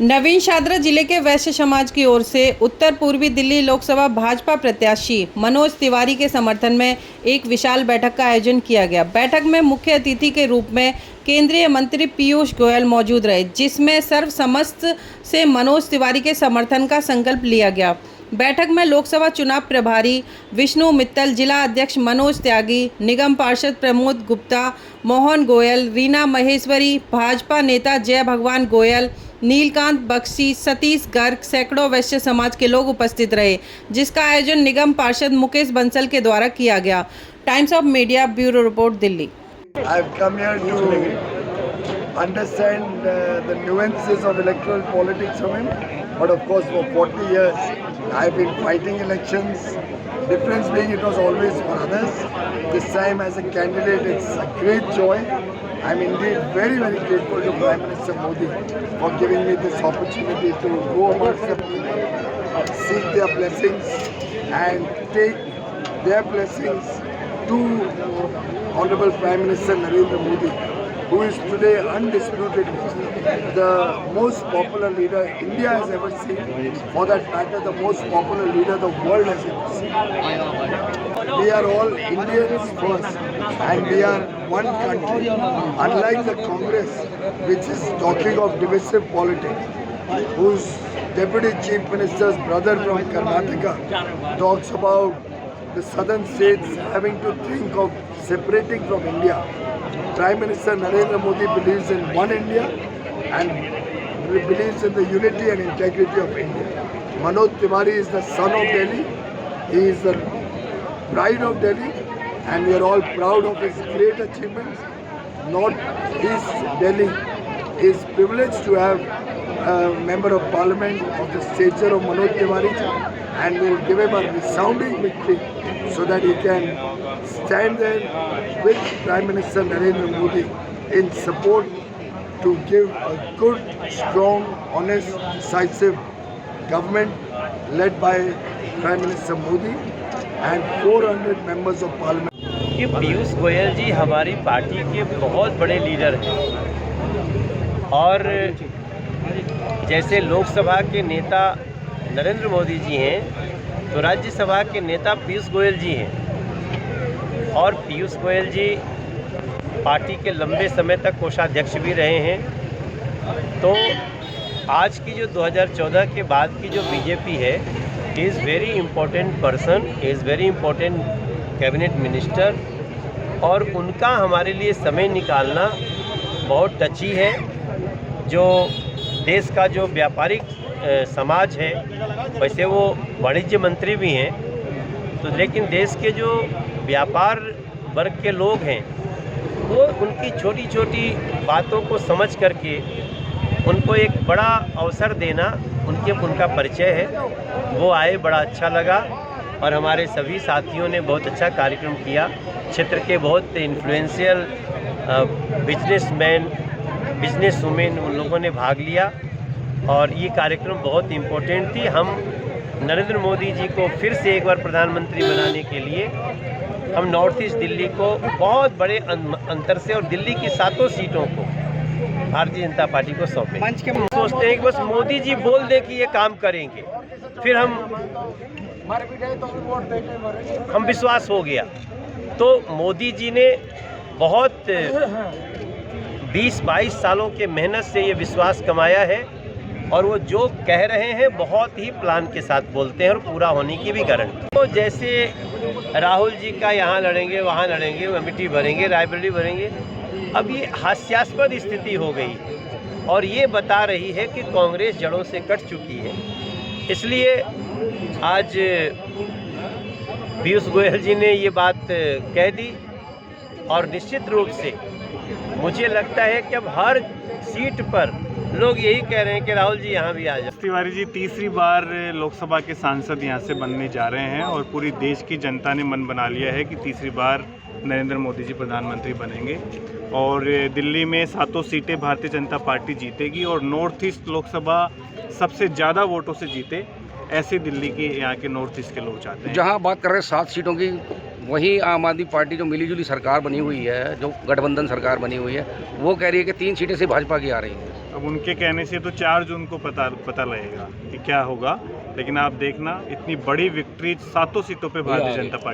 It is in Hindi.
नवीन शादरा जिले के वैश्य समाज की ओर से उत्तर पूर्वी दिल्ली लोकसभा भाजपा प्रत्याशी मनोज तिवारी के समर्थन में एक विशाल बैठक का आयोजन किया गया। बैठक में मुख्य अतिथि के रूप में केंद्रीय मंत्री पीयूष गोयल मौजूद रहे, जिसमें सर्वसम्मत से मनोज तिवारी के समर्थन का संकल्प लिया गया। बैठक में लोकसभा चुनाव प्रभारी विष्णु मित्तल, जिला अध्यक्ष मनोज त्यागी, निगम पार्षद प्रमोद गुप्ता, मोहन गोयल, रीना महेश्वरी, भाजपा नेता जय भगवान गोयल, नीलकांत बख्शी, सतीश गर्ग, सैकड़ों वैश्य समाज के लोग उपस्थित रहे, जिसका आयोजन निगम पार्षद मुकेश बंसल के द्वारा किया गया। Times of media bureau report, Delhi. I've come here to understand the nuances of electoral politics of him, but of course for 40 years I've been fighting elections. Difference being it was always for others. This time as a candidate it's a great joy. I'm indeed very grateful to Prime Minister Modi for giving me this opportunity to go amongst the people, seek their blessings and take their blessings to Honorable Prime Minister Narendra Modi, who is today undisputedly the most popular leader India has ever seen. For that matter, the most popular leader the world has ever seen. We are all Indians first, and we are one country. Unlike the Congress, which is talking of divisive politics, whose Deputy Chief Minister's brother from Karnataka talks about the southern states having to think of separating from India. Prime Minister Narendra Modi believes in one India and believes in the unity and integrity of India. Manoj Tiwari is the son of Delhi. He is the pride of Delhi, and we are all proud of his great achievements. North-East Delhi is privileged to have a member of parliament of the stature of Manoj Tiwari, and we will give him a resounding victory so that he can stand there with Prime Minister Narendra Modi in support to give a good, strong, honest, decisive government led by Prime Minister Modi and 400 members of parliament. कि पीयूष गोयल जी हमारी पार्टी के बहुत बड़े लीडर हैं और जैसे लोकसभा के नेता नरेंद्र मोदी जी हैं तो राज्यसभा के नेता पीयूष गोयल जी हैं और पीयूष गोयल जी पार्टी के लंबे समय तक कोषाध्यक्ष भी रहे हैं। तो आज की जो 2014 के बाद की जो बीजेपी है, is very important person, is very important cabinet minister, और उनका हमारे लिए समय निकालना बहुत टची है। जो देश का जो व्यापारिक समाज है, वैसे वो वाणिज्य मंत्री भी हैं, तो लेकिन देश के जो व्यापार वर्ग के लोग हैं वो उनकी छोटी छोटी बातों को समझ करके उनको एक बड़ा अवसर देना उनका परिचय है। वो आए, बड़ा अच्छा लगा और हमारे सभी साथियों ने बहुत अच्छा कार्यक्रम किया। क्षेत्र के बहुत इन्फ्लुएंशियल बिजनेसमैन, बिजनेस वुमेन उन लोगों ने भाग लिया और ये कार्यक्रम बहुत इम्पोर्टेंट थी। हम नरेंद्र मोदी जी को फिर से एक बार प्रधानमंत्री बनाने के लिए हम नॉर्थ ईस्ट दिल्ली को बहुत बड़े अंतर से और दिल्ली की 7 सीटों को भारतीय जनता पार्टी को सौंपे। हम सोचते हैं कि बस मोदी जी बोल दे कि ये काम करेंगे, फिर हम विश्वास हो गया। तो मोदी जी ने बहुत 20-22 सालों के मेहनत से ये विश्वास कमाया है और वो जो कह रहे हैं बहुत ही प्लान के साथ बोलते हैं और पूरा होने की भी गारंटी। तो जैसे राहुल जी का यहाँ लड़ेंगे, वहाँ लड़ेंगे, अमेठी भरेंगे, रायबरेली भरेंगे, अब ये हास्यास्पद स्थिति हो गई और ये बता रही है कि कांग्रेस जड़ों से कट चुकी है। इसलिए आज पीयूष गोयल जी ने ये बात कह दी और निश्चित रूप से मुझे लगता है कि अब हर सीट पर लोग यही कह रहे हैं कि राहुल जी यहाँ भी आ जाए। तिवारी जी तीसरी बार लोकसभा के सांसद यहाँ से बनने जा रहे हैं और पूरी देश की जनता ने मन बना लिया है कि तीसरी बार नरेंद्र मोदी जी प्रधानमंत्री बनेंगे और दिल्ली में 7 सीटें भारतीय जनता पार्टी जीतेगी और नॉर्थ ईस्ट लोकसभा सबसे ज़्यादा वोटों से जीते, ऐसे दिल्ली के यहाँ के नॉर्थ ईस्ट के लोग चाहते हैं। जहाँ बात कर रहे हैं 7 सीटों की, वहीं आम आदमी पार्टी जो मिलीजुली सरकार बनी हुई है, जो गठबंधन सरकार बनी हुई है, वो कह रही है कि 3 सीटें से भाजपा की आ रही हैं। अब उनके कहने से तो 4 जून को पता लगेगा कि क्या होगा, लेकिन आप देखना इतनी बड़ी विक्ट्री 7 सीटों पे भारतीय जनता पार्टी